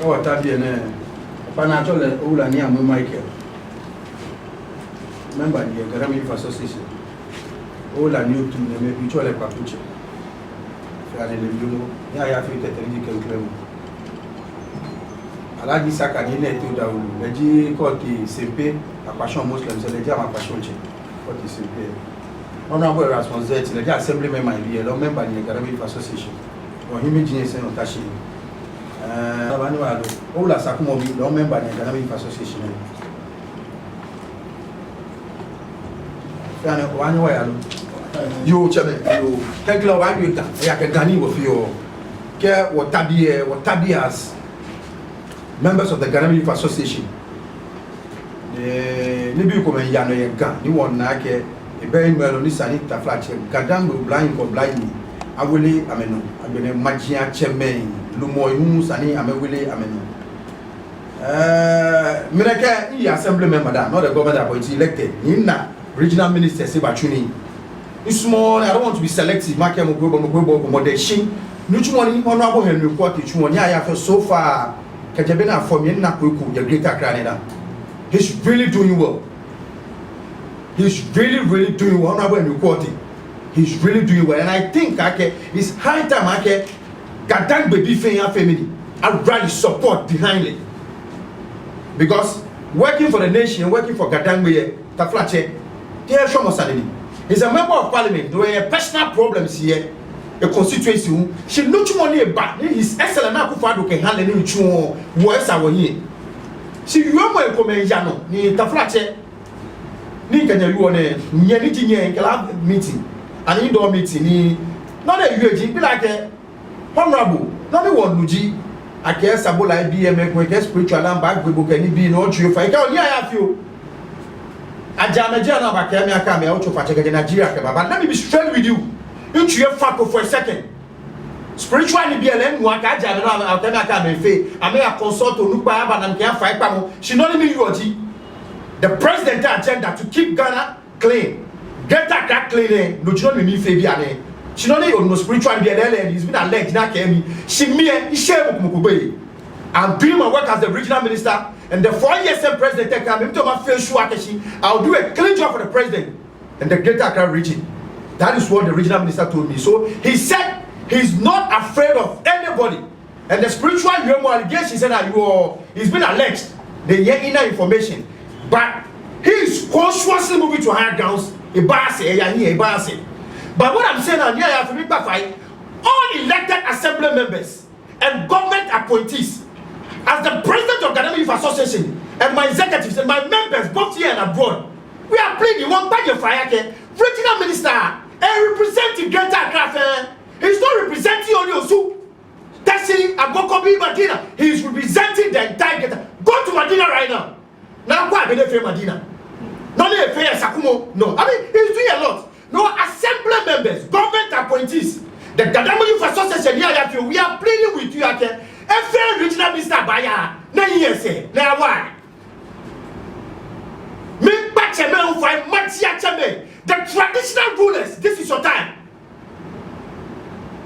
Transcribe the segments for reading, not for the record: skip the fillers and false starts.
Oh, Tabian, Panachola, Ulania, Michael. Remember the Garami Association. All I knew to me, maybe you a papuche. I have to take a claim. Alagi Saka, you need to do the G. Koti, Simpe, a passion Muslims, and the Jama Passion. What is Simpe? Honorable responsibility, the assemblyman might be a member in the Garami Association. Or Himijin and Otashi. All the Sakumo, no member in the Garami Association. One way, you thank you. I can Gani with you. Care what Tabias members of the Ghana Youth Association. Nibi come yano yenga. Ni wona ke ebe melo ni sani taflache. Gadango blind ko blind. Awele ameno. Abene magia cheme. Lumo ihu sani amewele ameno. Mireke the assembly member that, not the government appointee elected. Inna regional minister Sebachuni. It's small, I don't want to be selective. Makia Mugobo Modeshin. Nuchumoni, Honorable Henry Kwati Chumoni, I have so far. Kajabena for me, Nakuku, the greater Canada. He's really doing well. He's really doing well. Honorable Henry Kwati. He's really doing well. And I think it's high time Gadang baby family. I really support behind it. Because working for the nation, working for Gadang Taflache, he's a member of parliament. There are personal problems here. A constituency, she looked money back. His excellent Akufado can handle him to worse our here. See, you are my comediano, ni Taflache, Nikan, you on a Yanitian club meeting, an indoor meeting, not a UAG, be like a honorable, not a one Luigi. I guess I will be a make spiritual and back with book and be no true. If I go, yeah, I have you. I jam a journal back here, I come out to Fatiga Nigeria, but let me be straight with you. Into your fuck for a second. Spiritually be a len one I jam out then I come and say, I may have consult to look by and can't fight Pamo. She not even you the president agenda to keep Ghana clean. Get that clean, no join me Fabiane. She not even no spiritually be a len, he's been alleged not me. She me share Mukube. I'm doing my work as the regional minister and the 4 years president come into my face I'll do a clean job for the president and the Greater Accra region. That is what the regional minister told me. So he said he's not afraid of anybody. And the spiritual allegation he said that he's been alleged. They hear inner information. But he is consciously moving to higher grounds. But what I'm saying now, here to fight all elected assembly members and government appointees as the president of Ghana Youth Association and my executives and my members both here and abroad. We are pleading one by your fire, regional minister, and representing Greater Accra. He's not representing only Osu. Tessy Abokobi Madina. He is representing the entire Greater. Go to Madina right now. Now, why be there Madina? Not a fair Sakumo. No, I mean, he's doing a lot. No assembly members, government appointees. The Ghana Youth Association here, we are pleading with you, every regional minister Baya. Now, yes, now why? The traditional rulers, this is your time.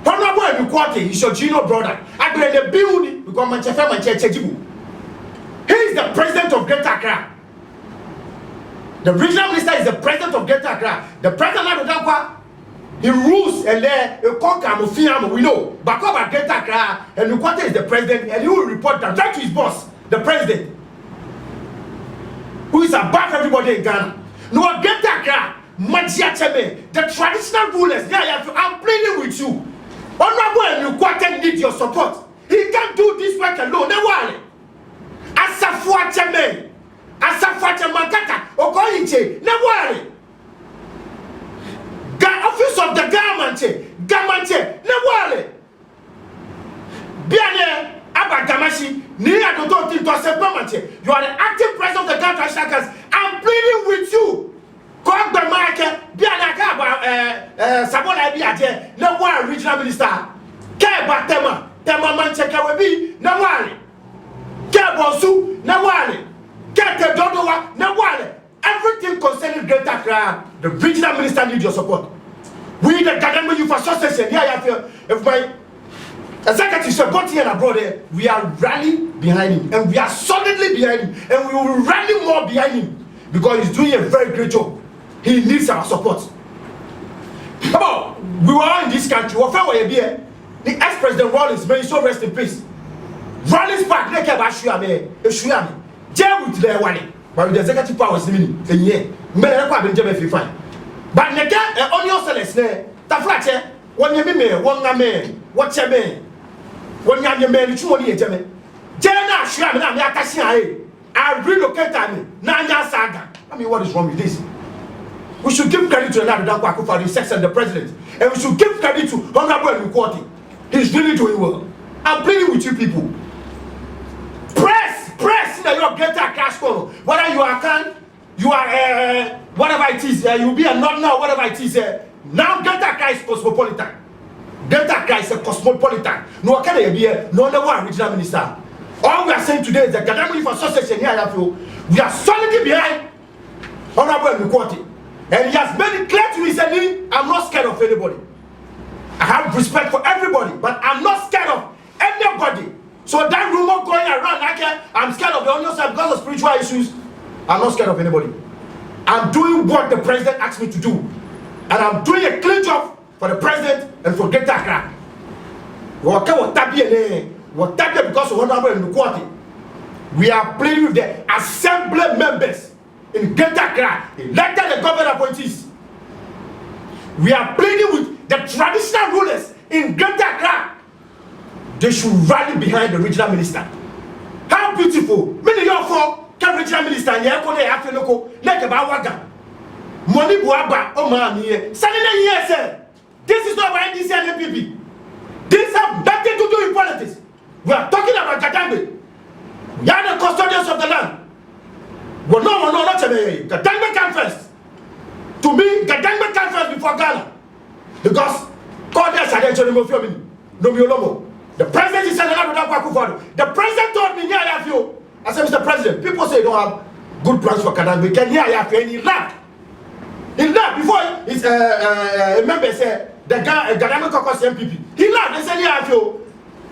Honorable Ebukwate is your junior brother. I bring the building because Manchester. He is the president of Greater Accra. The regional minister is the president of Greater Accra. The president of Dankwa, he rules and then we know. Bakoba Greater Accra and Ebukwate is the president and he will report direct to his boss, the president, who is above everybody in Ghana. No, Greater Accra, the traditional rulers, I'm pleading with you. Honorable Ebukwate needs your support. He can't do this work alone. Never. Asafuacheme, Asafuachemankata, Okoyiche, never. Office of the government, never. Biane, Abba Gamashi, Nia Dodo Tinto Sepamante. You are the active president of the Ghana Shakas. I'm pleading with you. Come the market, Bianaka, Sabola Biate, no one regional minister. Keba Tema Mancheka will be no one. Kebosu, no one. Kete Dodowa, no one. Everything concerning Greater Accra, the regional minister needs your support. We, the Ghana Youth Association, here I feel, if my executives are both here and abroad there. We are rallying behind him, and we are solidly behind him, and we will rally more behind him because he's doing a very great job. He needs our support. Come on, we were all in this country. The ex-president Rawlings, may he so rest in peace. Rawlings Park, they came back to jail with their money, but with the executive powers in a year. But Nega, onion sellers, the flat, one year, one man, what's your man? One young man, 2 years, Jemmy. Jana, Shram, I relocate me. Nanya Saga. I mean, what is wrong with this? We should give credit to another Dankwaku for the sex and the president. And we should give credit to Honorable Nkwati. He's really doing well. I'm pleading with you people. Press in your greater cash flow. Whether you are whatever it is, you'll be a not now, whatever it is. Now Greater Accra is cosmopolitan. Greater Accra is a cosmopolitan. No can be no one regional minister. All we are saying today is that Gadamuli for Association here, we are solidly behind Honorable Nkwati. And he has made it clear to me, he said, I'm not scared of anybody. I have respect for everybody, but I'm not scared of anybody. So that rumor going around, like I'm scared of the onion side because of spiritual issues. I'm not scared of anybody. I'm doing what the president asked me to do. And I'm doing a clean job for the president and for Greater Accra. Because of Honorable Nkwati. We are playing with the assembly members in Greater Accra, elected the government appointees. We are pleading with the traditional rulers in Greater Accra. They should rally behind the regional minister. How beautiful! Many of you can regional minister and you have to look like about Waga. Money Buaba, oh man, suddenly yes, this is not about NDC and MPP. This has nothing to do with politics. We are talking about Gadangbe. We are the custodians of the land. Well, no, not today. Gadangbe come first. To me, Gadangbe come first before Ghana. Because God has said no. The president is saying the president told me, I said, Mr. President, people say you don't have good plans for Gadangbe. Can hear you and he laughed. He laughed before his member said the Gadangbe caucus MPP. He laughed and said,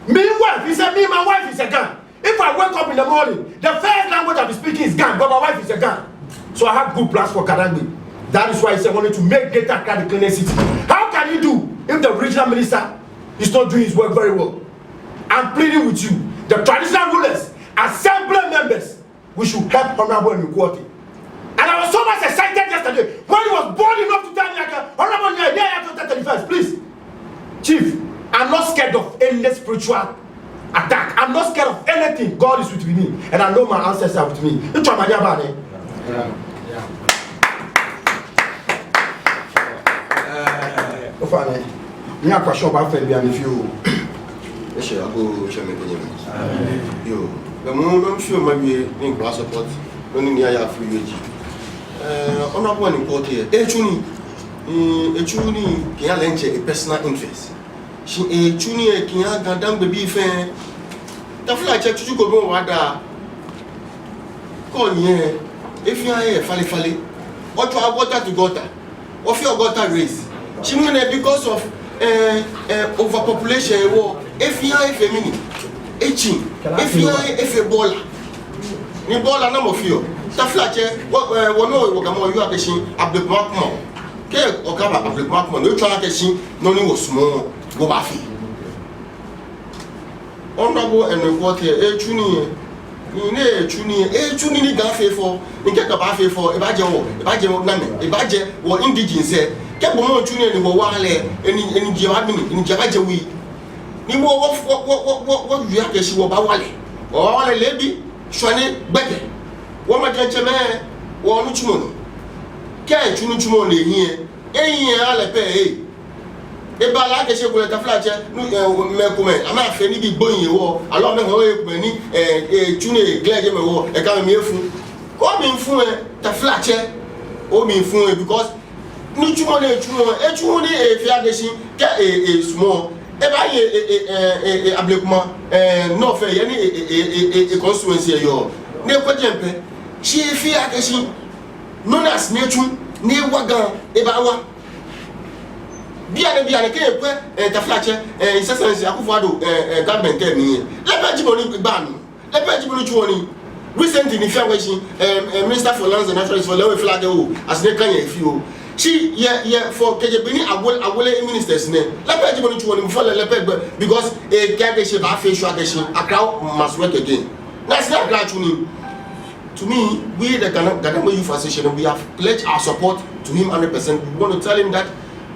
meanwhile, he said, me, my wife is a gun. If I wake up in the morning, the first language I'll be speaking is gun, but my wife is a gun. So I have good plans for Gadangbe. That is why he said, I wanted to make Greater Accra the cleanest city. How can you do if the regional minister is not doing his work very well? I'm pleading with you, the traditional rulers, assembly members, we should help Honorable Nkwati. And I was so much excited yesterday when he was bold enough to tell me, Honorable Nkwati, 31st, please. Chief, I'm not scared of any spiritual attack. I'm not scared of anything. God is with me, and I know my ancestors are with me. Me a question about failure and if you go yo the moment sure maybe in class support no ni ya free wage honorable and important echuni kiya lenche a personal interest she echuni kiya Gadangbe bi fe ta fly check tuju ko bon wada ko yen if you are fale ojo agota to gota of your gota race she mean because of overpopulation war if you are femini echi if you are bola ni bola na mo fio ta flache wono wo gamo you akeshin abdulmakmo ke okaba abdulmakmo no twa akeshin no ni wo sumo go ba fi onabo enekwote echuni ni echuni ni gafefo nke ka ba fefo e ba je na me e ba je wo indigenous kebo mo echuni ni wo wale eni je wa bini eni je ba je wi ni wo wi akeshi wo ba wale lebi shwane gbege wo ma je cheme wo nu chumo ke echuni chumo le yin ale pe e ba la akeshi ko le ta flache nu me ko me ama fe ni bi gboyin wo alo me ho e ko ni echuni gleje me wo e ka me efu ko mi fun ta flache o mi fun because ni chumo le chumo ni fi akeshi ke small e ba ye ablekuma no fe ye ni constituency yo ne ko jempe chi fi akeshi no nas ne chu ni wagan e ba wa Biane ke taflache insense akufado government me lepe jiboni ban lepe jiboni chuoni recently ni fia weshi minister for lands and natural for lewe flag o as ne kan ye fi o she ye for kejebini awole ministers ne lepe jiboni chuoni for lepe because kage she ba fe sure she akra must work again that's not gratuity. To me, we the Ghana Youth Association, we have pledged our support to him 100%. We want to tell him that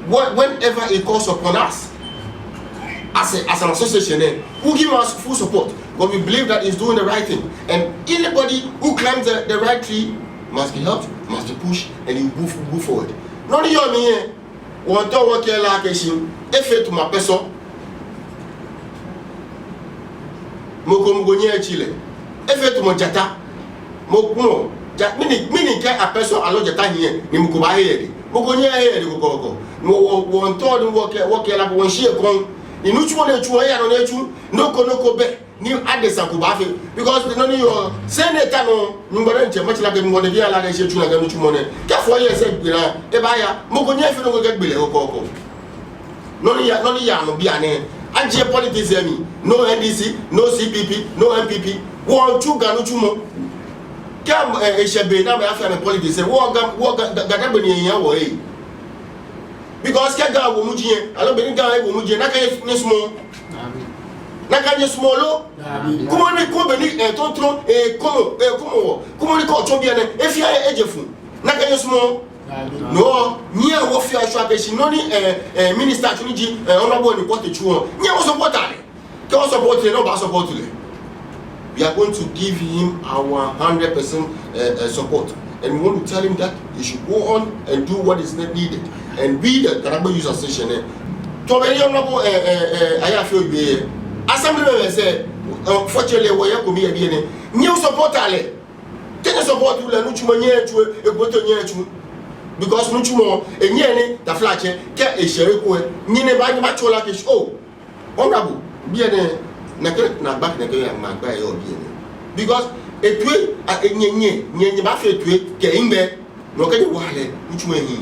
whenever he calls upon us as an association, who give us full support, because we believe that he's doing the right thing. And anybody who climbs the right tree must be helped, must be pushed, and you move forward. Not you me, one to work here like a shin, if to my person, Mokomgonye Chile, if to my jata. Mokumo mini ke a person alo jata here ni mukuba here mokonye here ni kokoko no won to ni work la won shie kon inu chuo na chuo ya no na chu noko be ni adesa kuba fe because the no your senator no nyumbara nche match la ke ngone via la ke chu na ke chu mo ne ke for years e gbira e ba ya mokonye fe no ke gbile kokoko no ya no bia ne anje politics emi no NDC no CPP no MPP won chu ganu chu mo Kam Eshebe na me afia me politics say wo gada beni yan wo e because kaga wo mujie alo beni ga wo mujie na kan ni small na kan ni small lo kuma ni ko beni tontron kuma ni ko chon bi ene efia ejefu na kan ni small no nia wo fia sho abeshi no ni minister tuniji honorable ni ko te chuo nia wo support ale ke wo support le no ba support le. We are going to give him our 100% support, and we want to tell him that he should go on and do what is needed. And we, the Ghana Youth Association, to many honorable I feel you assembly say, unfortunately, we are going to be a new support. Take support to the Nuchumania to a Botonia because Nuchumo, a Yene, the Flatcher, get a Sheriko, Nina by the Machola show. Honorable, be a na back na ke ma gba e obi ni because etue nyenye ba fe etue ke imbe no ke wa le ntuma hi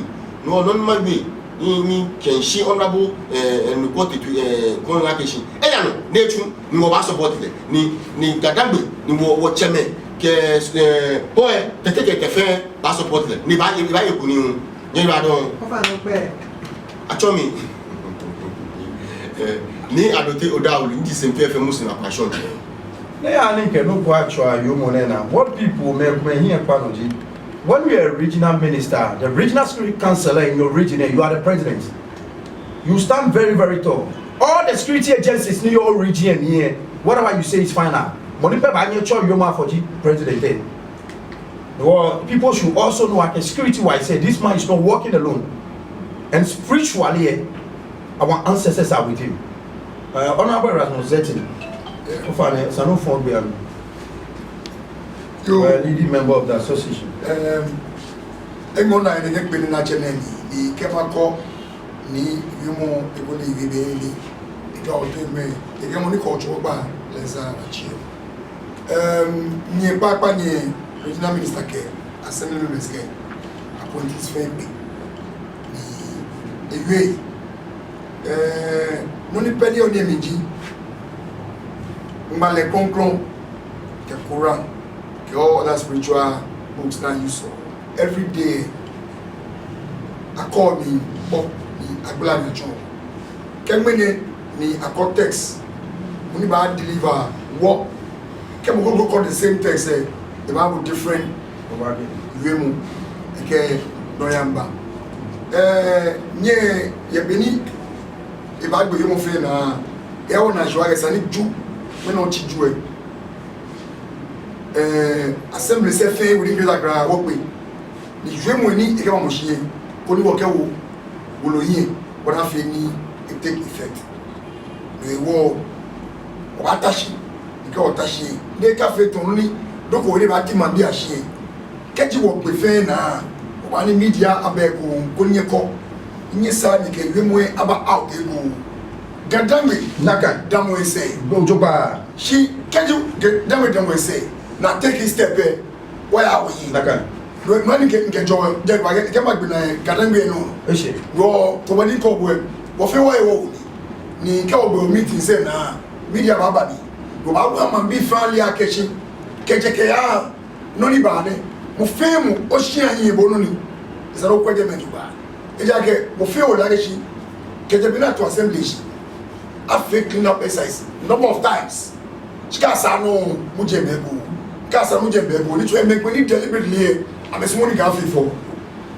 no ma gbe ni kenshi honorable and got it kon location e ya no na etu ni wo ba support le ni gadagbe ni wo cheme ke boy tete fe ba support le ni ba ekuni hu ni ba don ko fa no pe achomi ni adote odawuli ndi sempefe musu na passion na ya ninke no go actually you monena what people me here kwanoji when you are a regional minister the regional security councillor in your region you are the president you stand very very tall all the security agencies in your region here whatever you say is final money pe ba nye cho you ma for president well people should also know at security wise say this man is not working alone and spiritually our ancestors are with him. Honorable Erasmus Zettin, Sanu Fonbian, you are a leading member of the association. Emona and the Beninachan, the Kemako, Ni, Yumo, the Body, the Dog, the Gamoni culture, let's achieve. Near Papa, near Regional Minister Care, Assembly Members Care, appointed his family. The way. Noni pedi on emiji mbale konkron ke Quran ke all other spiritual books that you saw every day I call me up ni agbala ni jo kemene ni a text muni ba deliver what kemo go call the same text say the Bible different over the mu ke noyamba nye yebeni if I go you feel na e wona jwa ke sani ju when on chi ju assembly se fe we dey like wo pe ni jwe mo ni e ke mo hie ko ni wo ke wo lo yin what have any it take effect we wo o atashi ni ke o tashi de ka fe ton ni doko we ba ti ma bi a hie ke ji wo pe fe na o ba ni media abeko ko ni ko Nisa ni ke wemwe aba out ego gadamwe naka damwe say gojoba she keju damwe say na take a step where are we naka no man ke jo je ba ke ma gbina gadamwe no eche ro to bani ko we wo fe wo e wo ni ke o meeting say na media baba bi go ba ma bi family akechi kejeke ya no ni ba ne mo fe mu o hia yin bo no ni zero kwaje me ba e ja ke mo fe o la kechi keje bi na to assembly afi clean up exercise number of times chikasa no mu je mebu kasa mu je mebu ni to e me ni deliberately amesimo ni ga fi for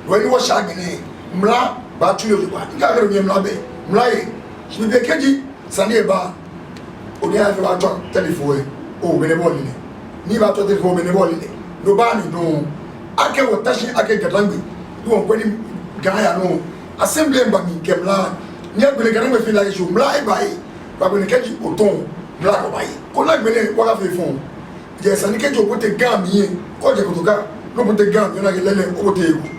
when you wash agene mla ba tu yo ba ka ga mi mla be mla ye shi be keji sani ba o ni afi ba to telephone o me ne bol ni ba to telephone me ne bol ni do ba ni do ake wo tashi ake gadangbe ni won ko ni ga ya no assembly ba mi kemla ni agbele ga ngbe fi la shi mla e ba yi ba ko ni keji o ton mla ko ba yi ko la gbele wa ga fi fun je sani keji o ko te ga mi ye ko je ko to ga no bo te ga mi na ge lele o te egu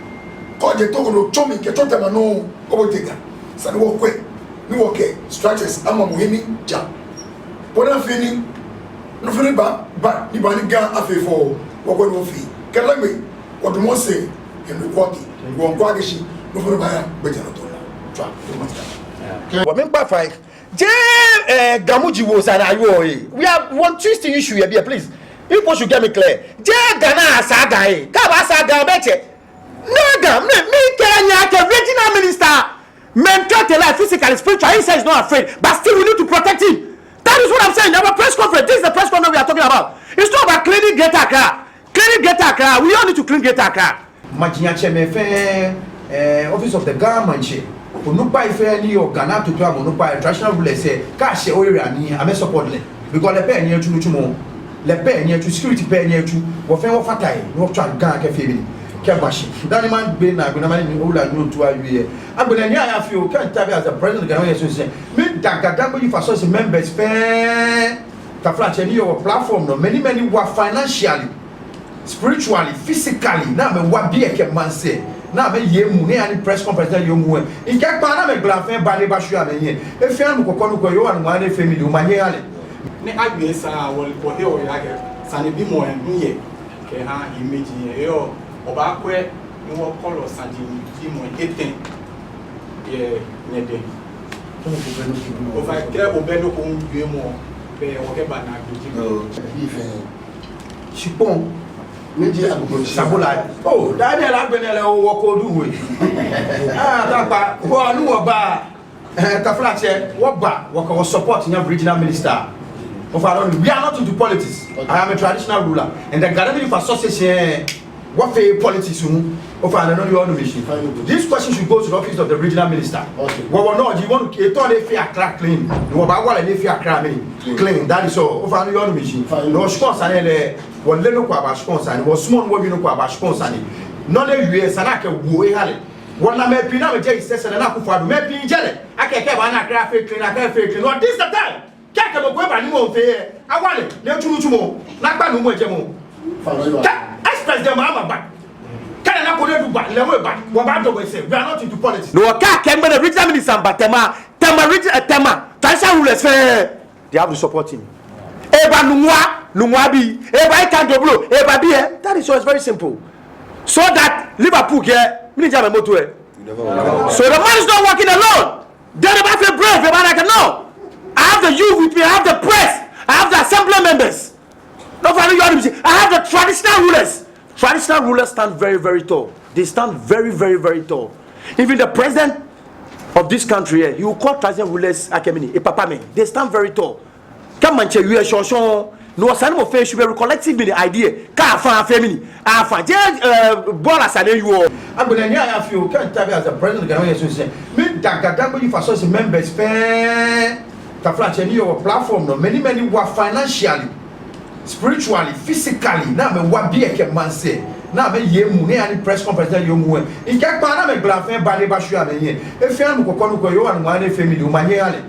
ko je to no chomi ke to te ma no o bo te ga sani wo kwe ni wo ke structures ama muhimi ja bona fini no fini ba ni ba ni ga afefo wo ko no fi kala gbe o do mo se en lo ko ki wo ko agishi no fini ba ya be ja no to la twa to ma wa men pa fai je gamuji wo sana yo we have one twisting issue here please. People should get me clear. Je Ghana asaga e. Ka ba asaga beche. No gam me Kenya ke regional minister. Mentor the life physically, spiritual. He says not afraid, but still we need to protect him. That is what I'm saying. Our press conference. This is the press conference we are talking about. It's not about cleaning Greater Accra. Cleaning Greater Accra. We all need to clean Greater Accra. Majinya cheme fe office of the government che. Onupa ife ni o Ghana to twa onupa traditional rule say ka she o area ni ame support le because le pe ni chunuchumo. Le paix ni tu security paix ni tu wo fe wo fatai wo twa gan ka fe bi ke bashi dan man be na go na man ni o la no to awie agbena ni aya fi o kan tabi as the president Ghana yes say me dagada go you for so members pe ta flat ni your platform no many were financially spiritually physically na me wa bi e ke man say na me ye mu ne ani press conference yo mu e nke pa na me glanfe ba le ba shu amenye e fi an kokko no ko yo an ma ne family o manye ale ne agbe sa wol ko he o ya ke sani bi mo en ye ke ha image ye yo oba kwe ni wo color sadi bi mo eten ye nyede o fa ke o be do ko nwe mo be o ke ba na gbeji bi fe chipon meji abugo sabola oh daniel agbenele o wo ko du we ta pa wo anu wo ba ta flat che wo ba wo ko support nya regional minister. We are not into politics. Okay. I am a traditional ruler. And the Ghana for association, what for politics? This question should go to the office of the regional minister. Okay. Well, no, you want to turn a fair crack clean. You want to fair clean. That is all. Over the machine. No sponsor. Well, let no about sponsor. Was small women no about sponsor. None of you is an actor who had. One of my pinna says, and I could find me jelly. I can't have an actor clean. I can't fake clean. What is the time? Kaka mo gbe ba ni mo fe awale le tunutumo na gba nu mo je mo express dem ama ba kana na ko le du ba le mo ba wo ba do we say we are not into politics no ka ke mbe the regional minister batema tema traditional rulers fe they have to support him e ba nwa bi e ba kan doblo e ba bi that is so it's very simple so that Liverpool get mini jam moto e so the man is not working alone they never feel brave about like no I have the youth with me, I have the press, I have the assembly members. I have the traditional rulers. Traditional rulers stand very, very tall. They stand very, very, very tall. Even the president of this country here, you call traditional rulers Akemini, a papa man. They stand very tall. Come on, you are sure. No, some of them should be collective the idea. Can't find family. I find Bola Sane you all. I'm going to have you can't tell me as a president. Me dagada you for so members ta flat ni your platform no many were financially spiritually physically na me wa bi e ke man say na me ye mu ne ani press conference yo mu e nke pa na me glanfe ba le ba shu amenye e fi an kokko no ko yo an ma ne family o manye ale